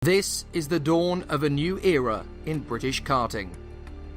This is the dawn of a new era in British karting.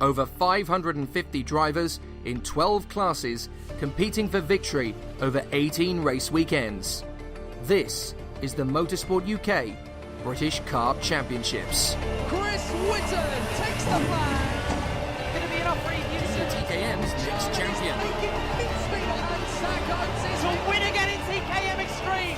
Over 550 drivers in 12 classes competing for victory over 18 race weekends. This is the Motorsport UK British Kart Championships. Chris Whitton takes the flag. Going to be enough for TKM's next champion. To win again in TKM Extreme.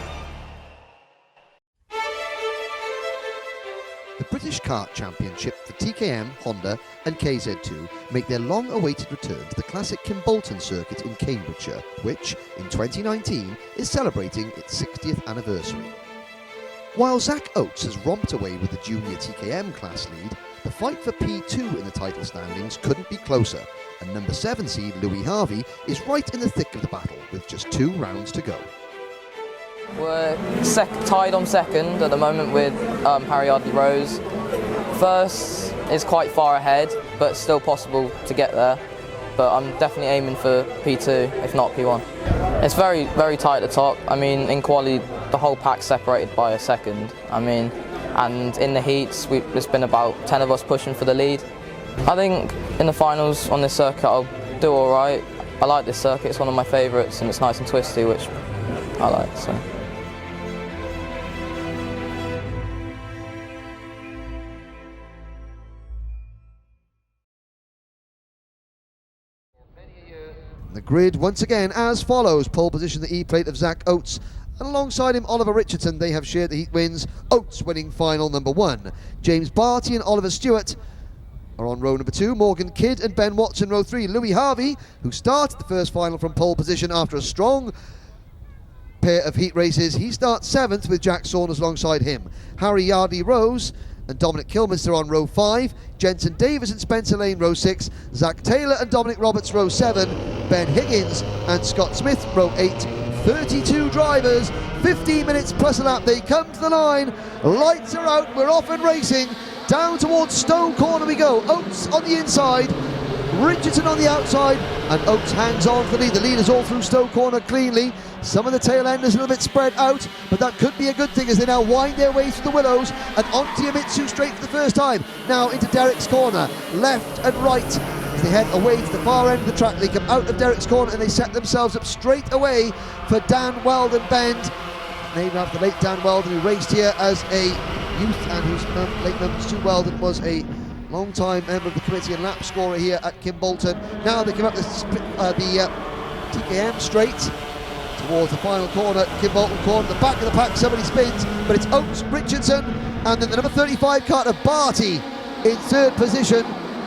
The British Kart Championship for TKM, Honda and KZ2 make their long-awaited return to the classic Kimbolton circuit in Cambridgeshire, which, in 2019, is celebrating its 60th anniversary. While Zach Oates has romped away with the junior TKM class lead, the fight for P2 in the title standings couldn't be closer, and number 7 seed Louis Harvey is right in the thick of the battle with just 2 rounds to go. We're tied on second at the moment with Harry Rose. First is quite far ahead, but still possible to get there. But I'm definitely aiming for P2, if not P1. It's very, very tight at the top. I mean, in quali, the whole pack's separated by a second. I mean, and in the heats, there's been about 10 of us pushing for the lead. I think in the finals on this circuit, I'll do all right. I like this circuit, it's one of my favourites, and it's nice and twisty, which I like, so. The grid once again as follows: pole position the E-plate of Zach Oates, and alongside him Oliver Richardson. They have shared the heat wins, Oates winning final number 1. James Barty and Oliver Stewart are on row number 2, Morgan Kidd and Ben Watson row 3. Louis Harvey, who started the first final from pole position after a strong pair of heat races, he starts 7th with Jack Saunders alongside him. Harry Yardley Rose and Dominic Kilminster on row 5, Jensen Davis and Spencer Lane row 6, Zach Taylor and Dominic Roberts row 7, Ben Higgins and Scott Smith row 8. 32 drivers, 15 minutes plus a lap. They come to the line, lights are out, we're off and racing. Down towards Stowe Corner we go. Oates on the inside, Richardson on the outside, and Oates hangs on for the lead. The lead is all through Stowe Corner cleanly. Some of the tail end is a little bit spread out, but that could be a good thing as they now wind their way through the willows and onto Yamitsu straight for the first time. Now into Derek's corner, left and right as they head away to the far end of the track. They come out of Derek's corner and they set themselves up straight away for Dan Weldon Bend, named after the late Dan Weldon, who raced here as a youth and whose late number 2 Weldon was a long-time member of the committee and lap scorer here at Kimbolton. Now they come up the TKM straight towards the final corner, Kimbolton corner, the back of the pack, somebody spins, but it's Oates, Richardson, and then the number 35 Carter Barty in 3rd position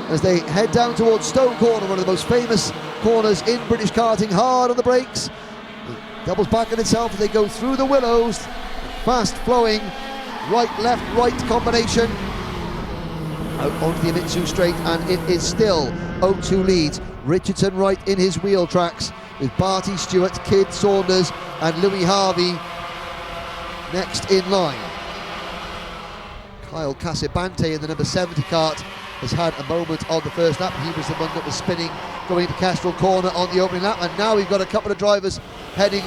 as they head down towards Stowe Corner, one of the most famous corners in British karting. Hard on the brakes, it doubles back on itself as they go through the willows, fast flowing, right, left, right combination, out onto the Yamitsu straight, and it is still Oates who leads. Richardson right in his wheel tracks, with Barty, Stewart, Kidd, Saunders and Louis Harvey next in line. Kyle Casabante in the number 70 kart has had a moment on the first lap. He was the one that was spinning going into Castrol Corner on the opening lap, and now we've got a couple of drivers heading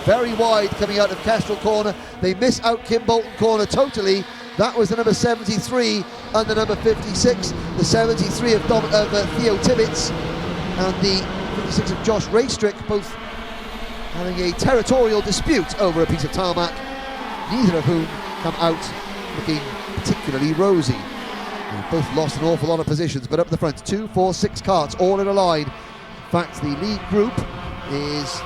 very wide coming out of Castrol Corner. They miss out Kimbolton Corner totally. That was the number 73 and the number 56. The 73 of Theo Tibbets and the 56 of Josh Raystrick, both having a territorial dispute over a piece of tarmac, neither of whom come out looking particularly rosy. They've both lost an awful lot of positions, but up the front, 2, 4, 6 karts all in a line. In fact, the lead group is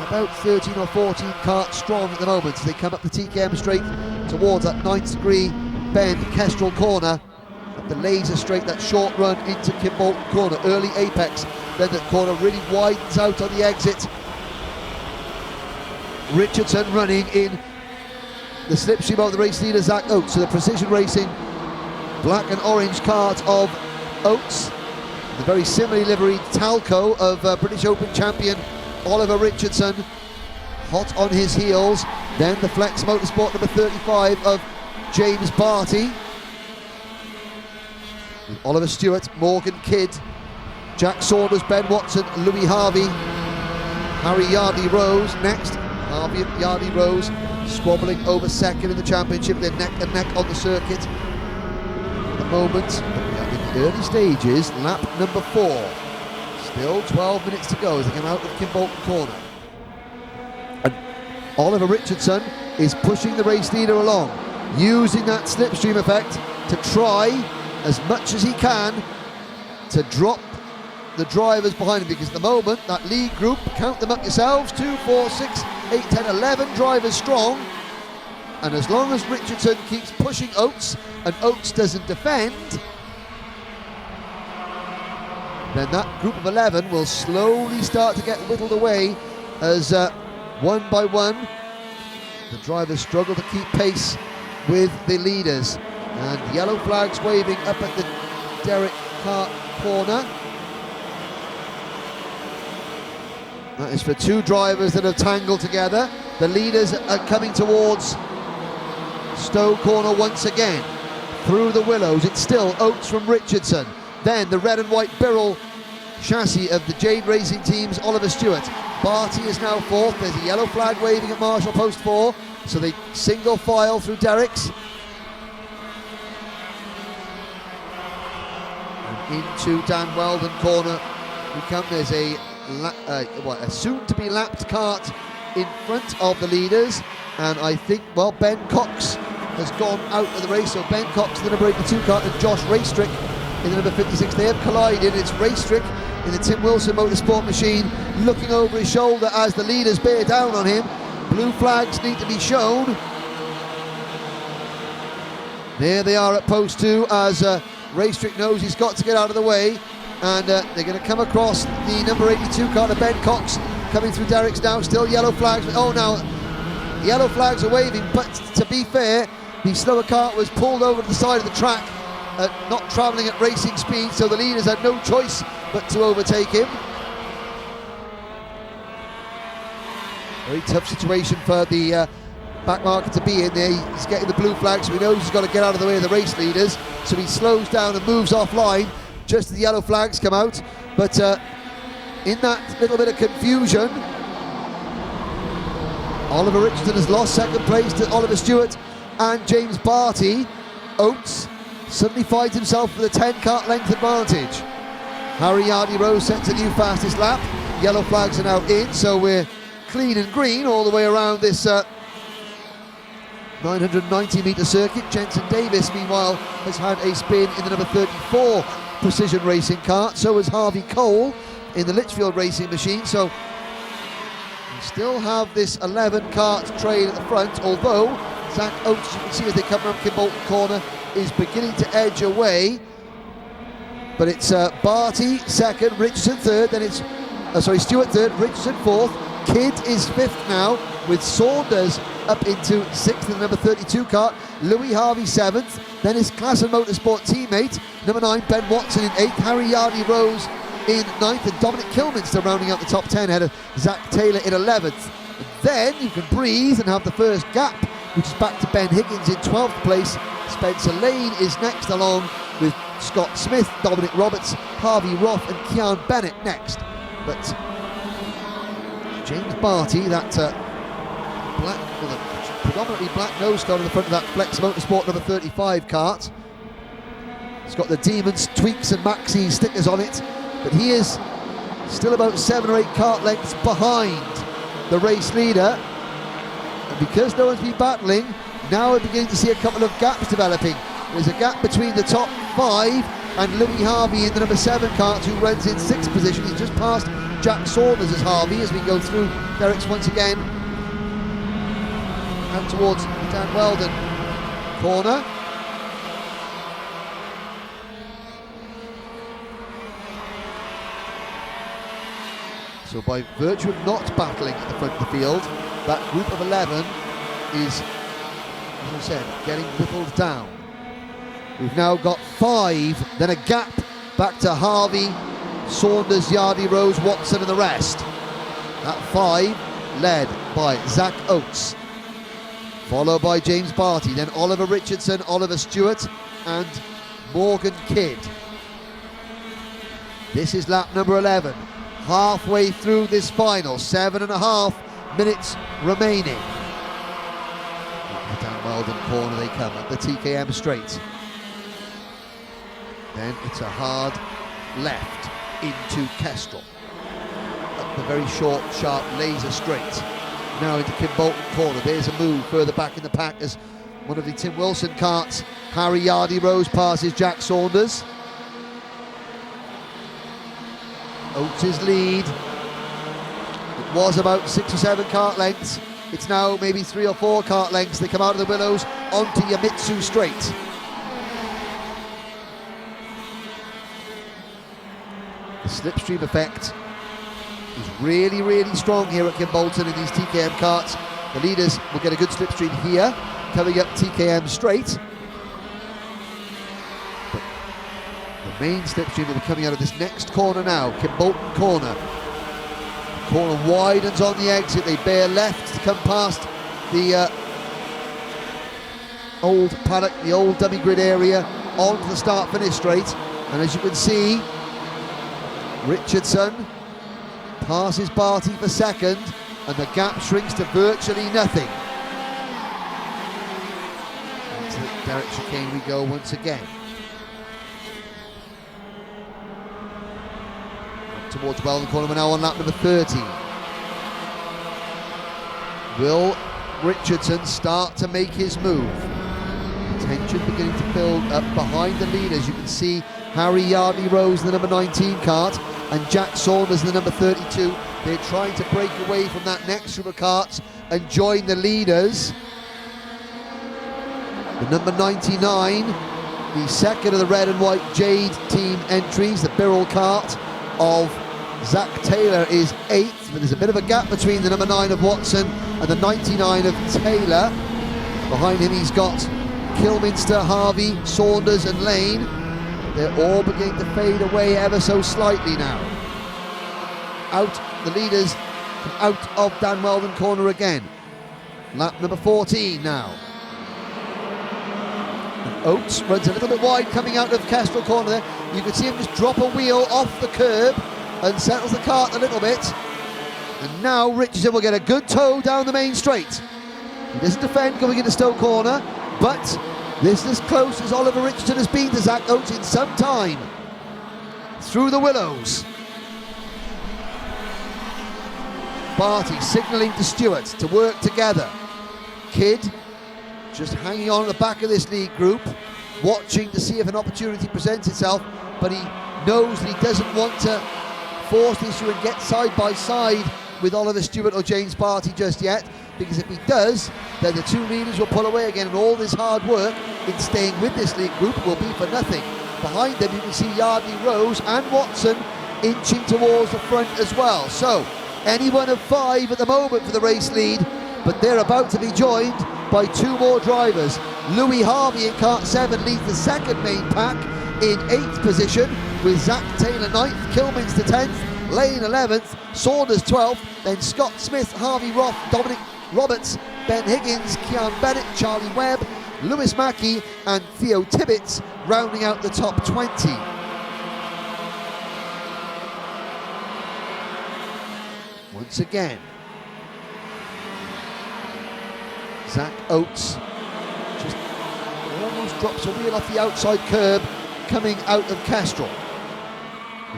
about 13 or 14 karts strong at the moment. So they come up the TKM straight towards that 9th degree bend, Kestrel Corner, up the laser straight, that short run into Kimbolton Corner, early apex, then the corner really widens out on the exit. Richardson running in the slipstream of the race leader Zach Oates. So the Precision Racing black and orange kart of Oates, the very similarly liveried Talco of British Open champion Oliver Richardson, hot on his heels. Then the Flex Motorsport number 35 of James Barty, with Oliver Stewart, Morgan Kidd, Jack Saunders, Ben Watson, Louis Harvey, Harry Yardley Rose next. Harvey Yardley Rose squabbling over second in the championship. They're neck and neck on the circuit at the moment. In the early stages, lap number 4. Still 12 minutes to go as they come out of Kimbolton corner. And Oliver Richardson is pushing the race leader along, using that slipstream effect to try as much as he can to drop the drivers behind him, because at the moment that lead group, count them up yourselves, 2, 4, 6, 8, 10, 11 drivers strong, and as long as Richardson keeps pushing Oates and Oates doesn't defend, then that group of 11 will slowly start to get whittled away as one by one the drivers struggle to keep pace with the leaders. And yellow flags waving up at the Derek Hart corner. That is for 2 drivers that have tangled together. The leaders are coming towards Stowe corner once again. Through the willows, it's still Oates from Richardson. Then the red and white Birrell chassis of the Jade Racing Team's Oliver Stewart. Barty is now 4th. There's a yellow flag waving at Marshall Post 4. So they single file through Derek's. And into Dan Weldon corner we come. There's a soon-to-be lapped kart in front of the leaders, and I think, well, Ben Cox has gone out of the race, so Ben Cox, the number 82 kart, and Josh Raystrick in the number 56, they have collided. It's Raystrick in the Tim Wilson Motorsport machine looking over his shoulder as the leaders bear down on him. Blue flags need to be shown. There they are at post 2 as Raystrick knows he's got to get out of the way, and they're going to come across the number 82 car to Ben Cox coming through Derek's now. Still yellow flags. Oh, now yellow flags are waving, but to be fair, the slower kart was pulled over to the side of the track, not travelling at racing speed, so the leaders had no choice but to overtake him. Very tough situation for the back marker to be in there. He's getting the blue flag, so he knows he's got to get out of the way of the race leaders, so he slows down and moves offline just as the yellow flags come out. But in that little bit of confusion, Oliver Richardson has lost second place to Oliver Stewart and James Barty. Oates suddenly finds himself with a 10 kart length advantage. Harry Yardy-Rose sets a new fastest lap. Yellow flags are now in, so we're clean and green all the way around this 990 metre circuit. Jensen Davis, meanwhile, has had a spin in the number 34 Precision Racing kart. So has Harvey Cole in the Litchfield Racing machine. So we still have this 11 kart train at the front, although Zach Oates, you can see as they come around Kimbolton corner, is beginning to edge away. But it's Barty second, Richardson third, then it's Stewart third, Richardson fourth. Kidd is 5th now, with Saunders up into 6th in the number 32 kart. Louis Harvey 7th, then his Classen Motorsport teammate, number 9, Ben Watson in 8th, Harry Yardy-Rose in 9th, and Dominic Kilminster rounding out the top 10 ahead of Zach Taylor in 11th. And then you can breathe and have the first gap, which is back to Ben Higgins in 12th place. Spencer Lane is next, along with Scott Smith, Dominic Roberts, Harvey Roth and Kean Bennett next. But James Barty, that black, with a predominantly black nose cone in the front of that Flex Motorsport number 35 kart. It's got the Demons, Tweaks and Maxi stickers on it, but he is still about 7 or 8 kart lengths behind the race leader. And because no one's been battling, now we're beginning to see a couple of gaps developing. There's a gap between the top 5 and Louis Harvey in the number 7 kart, who runs in 6th position. He's just passed Jack Saunders as Harvey as we go through Derek's once again out towards Dan Weldon corner. So by virtue of not battling at the front of the field, that group of 11 is, as I said, getting whittled down. We've now got 5, then a gap back to Harvey, Saunders, Yardy-Rose, Watson and the rest. That 5 led by Zach Oates, followed by James Barty, then Oliver Richardson, Oliver Stewart and Morgan Kidd. This is lap number 11, halfway through this final, 7.5 minutes remaining. Weldon corner they come at the TKM straight. Then it's a hard left into Kestrel. Up the very short, sharp laser straight. Now into Kimbolton corner. There's a move further back in the pack as one of the Tim Wilson carts, Harry Yardy-Rose, passes Jack Saunders. Oates' lead. It was about 6 or 7 cart lengths. It's now maybe 3 or 4 cart lengths. They come out of the Willows onto Yamitsu straight. The slipstream effect is really, really strong here at Kimbolton in these TKM carts. The leaders will get a good slipstream here, coming up TKM straight. But the main slipstream will be coming out of this next corner now, Kimbolton corner. The corner widens on the exit. They bear left to come past the old paddock, the old dummy grid area, onto the start-finish straight. And as you can see, Richardson passes Barty for second, and the gap shrinks to virtually nothing. Into the Derek chicane we go once again. Up towards Weldon corner, we're now on lap number 13. Will Richardson start to make his move? Tension beginning to build up behind the leaders. You can see Harry Yardy-Rose in the number 19 cart and Jack Saunders in the number 32. They're trying to break away from that next group of carts and join the leaders. The number 99, the second of the red and white Jade team entries, the Birrell cart of Zach Taylor is 8th, but there's a bit of a gap between the number 9 of Watson and the 99 of Taylor. Behind him he's got Kilminster, Harvey, Saunders and Lane. They're all beginning to fade away ever so slightly now. Out the leaders, out of Dan Weldon corner again. Lap number 14 now. And Oates runs a little bit wide coming out of Kestrel corner there. You can see him just drop a wheel off the curb and settles the cart a little bit. And now Richardson will get a good tow down the main straight. He doesn't defend going into Stoke corner, but this is as close as Oliver Richardson has been to Zach Oates in some time. Through the Willows. Barty signalling to Stewart to work together. Kidd just hanging on at the back of this lead group, watching to see if an opportunity presents itself, but he knows that he doesn't want to force the issue and get side by side with Oliver Stewart or James Barty just yet, because if he does, then the two leaders will pull away again, and all this hard work in staying with this lead group will be for nothing. Behind them you can see Yardy-Rose and Watson inching towards the front as well. So any one of 5 at the moment for the race lead, but they're about to be joined by 2 more drivers. Louis Harvey in cart 7 leads the second main pack in 8th position, with Zach Taylor 9th, Kilminster 10th, Lane 11th, Saunders 12th, then Scott Smith, Harvey Roth, Dominic Roberts, Ben Higgins, Kean Bennett, Charlie Webb, Lewis Mackey and Theo Tibbetts rounding out the top 20. Once again, Zach Oates just almost drops a wheel off the outside curb coming out of Kestrel.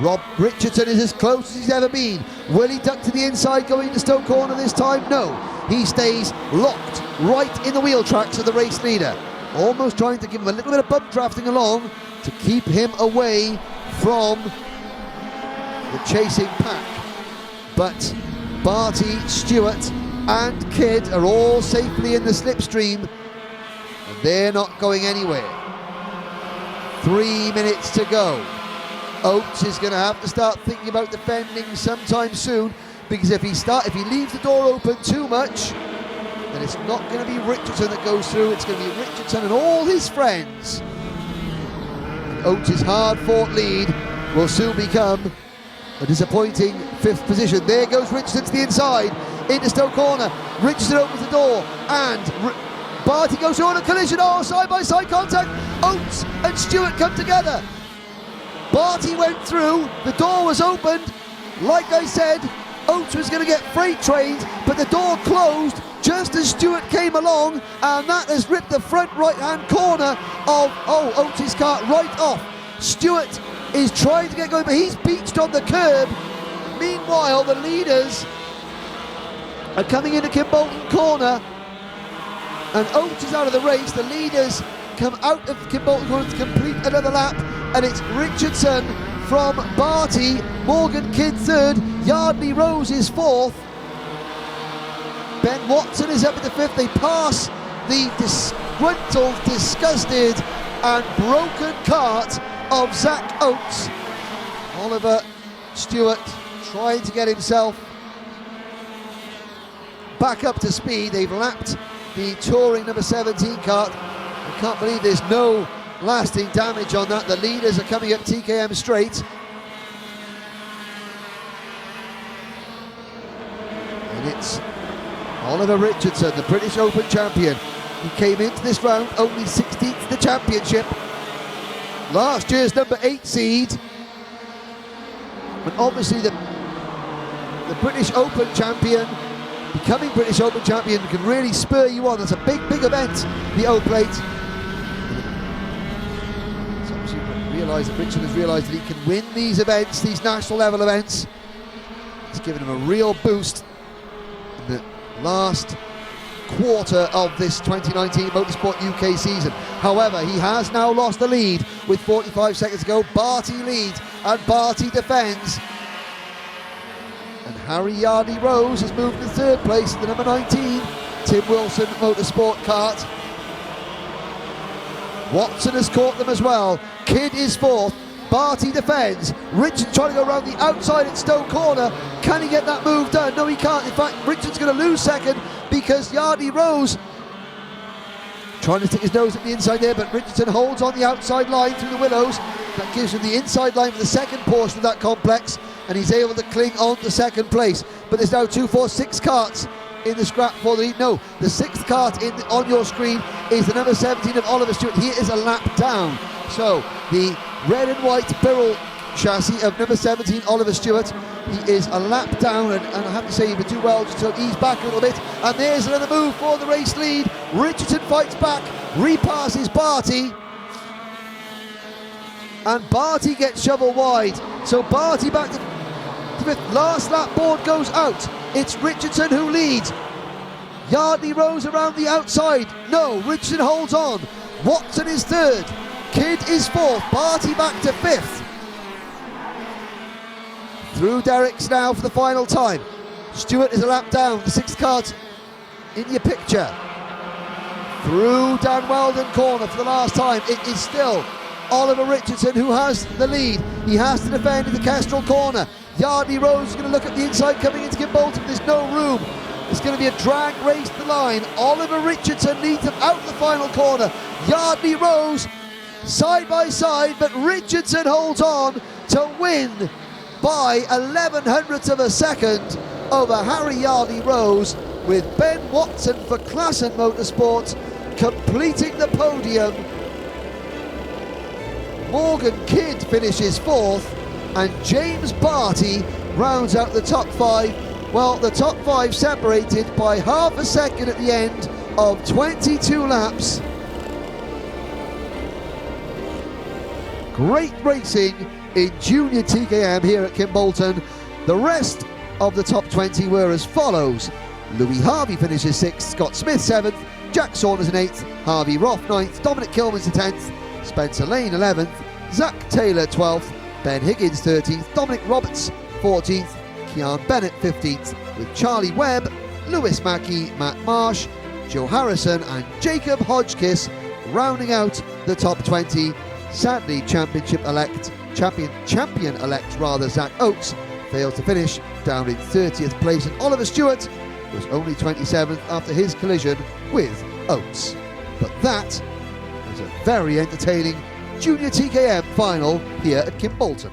Rob Richardson is as close as he's ever been. Will he duck to the inside going to Stoke corner this time? No. He stays locked right in the wheel tracks of the race leader. Almost trying to give him a little bit of bump drafting along to keep him away from the chasing pack. But Barty, Stewart and Kidd are all safely in the slipstream, and they're not going anywhere. 3 minutes to go. Oates is going to have to start thinking about defending sometime soon, because if he leaves the door open too much, then it's not going to be Richardson that goes through, it's going to be Richardson and all his friends. And Oates' hard-fought lead will soon become a disappointing 5th position. There goes Richardson to the inside, into Stoke corner. Richardson opens the door, and Barty goes through on a collision. Oh, side-by-side contact. Oates and Stewart come together. Barty went through, the door was opened. Like I said, Oates was going to get freight trained, but the door closed just as Stewart came along, and that has ripped the front right-hand corner of Oates' car right off. Stewart is trying to get going, but he's beached on the curb. Meanwhile, the leaders are coming into Kimbolton corner, and Oates is out of the race. The leaders come out of Kimbolton corner to complete another lap, and it's Richardson from Barty, Morgan Kidd third, Yardley Rose is fourth. Ben Watson is up at the fifth. They pass the disgruntled, disgusted and broken cart of Zach Oates. Oliver Stewart trying to get himself back up to speed. They've lapped the touring number 17 cart. I can't believe there's no lasting damage on that. The leaders are coming up TKM straight. And it's Oliver Richardson, the British Open champion. He came into this round only 16th in the championship. Last year's number 8 seed. And obviously the British Open champion, becoming British Open champion, can really spur you on. That's a big event, the O Plate. It's obviously realised that Richard has realised that he can win these events, these national level events. It's given him a real boost in the last quarter of this 2019 Motorsport UK season. However, he has now lost the lead with 45 seconds to go. Barty leads and Barty defends. And Harry Yardley Rose has moved to third place in the number 19 Tim Wilson Motorsport kart. Watson has caught them as well. Kidd is fourth. Barty defends. Richard trying to go around the outside at Stowe Corner. Can he get that move done? No, he can't. In fact, Richard's going to lose second because Yardley Rose trying to stick his nose at the inside there, but Richardson holds on the outside line through the willows. That gives him the inside line for the second portion of that complex, and he's able to cling on to second place. But there's now 2, 4, 6 carts in the scrap for the lead. No, the 6th cart on your screen is the number 17 of Oliver Stewart. He is a lap down. So the red and white Birrell chassis of number 17 Oliver Stewart, he is a lap down, and I have to say he would do well just to ease back a little bit. And there's another move for the race lead. Richardson fights back, repasses Barty, and Barty gets shovel wide. So Barty back to fifth. Last lap board goes out. It's Richardson who leads. Yardley Rose around the outside. No, Richardson holds on. Watson is third. Kidd is fourth. Barty back to fifth. Through Derricks now for the final time. Stewart is a lap down. The 6th cart in your picture. Through Dan Weldon corner for the last time. It is still Oliver Richardson who has the lead. He has to defend in the Kestrel corner. Yardley Rose is going to look at the inside coming into Kimbolton. There's no room. It's going to be a drag race to the line. Oliver Richardson leads him out the final corner. Yardley Rose side by side, but Richardson holds on to win by 11/100ths of a second over Harry Yardley Rose, with Ben Watson for Klassen Motorsport completing the podium. Morgan Kidd finishes fourth, and James Barty rounds out the top 5. Well, the top 5 separated by half a second at the end of 22 laps. Great racing in junior TKM here at Kimbolton. The rest of the top 20 were as follows. Louis Harvey finishes 6th, Scott Smith 7th, Jack Saunders in 8th, Harvey Roth 9th, Dominic Kilman's in 10th, Spencer Lane 11th, Zach Taylor 12th, Ben Higgins 13th, Dominic Roberts 14th, Kean Bennett 15th, with Charlie Webb, Lewis Mackey, Matt Marsh, Joe Harrison and Jacob Hodgkiss rounding out the top 20. Sadly, champion elect Zach Oates fails to finish, down in 30th place, and Oliver Stewart was only 27th after his collision with Oates. But that was a very entertaining junior TKM final here at Kimbolton.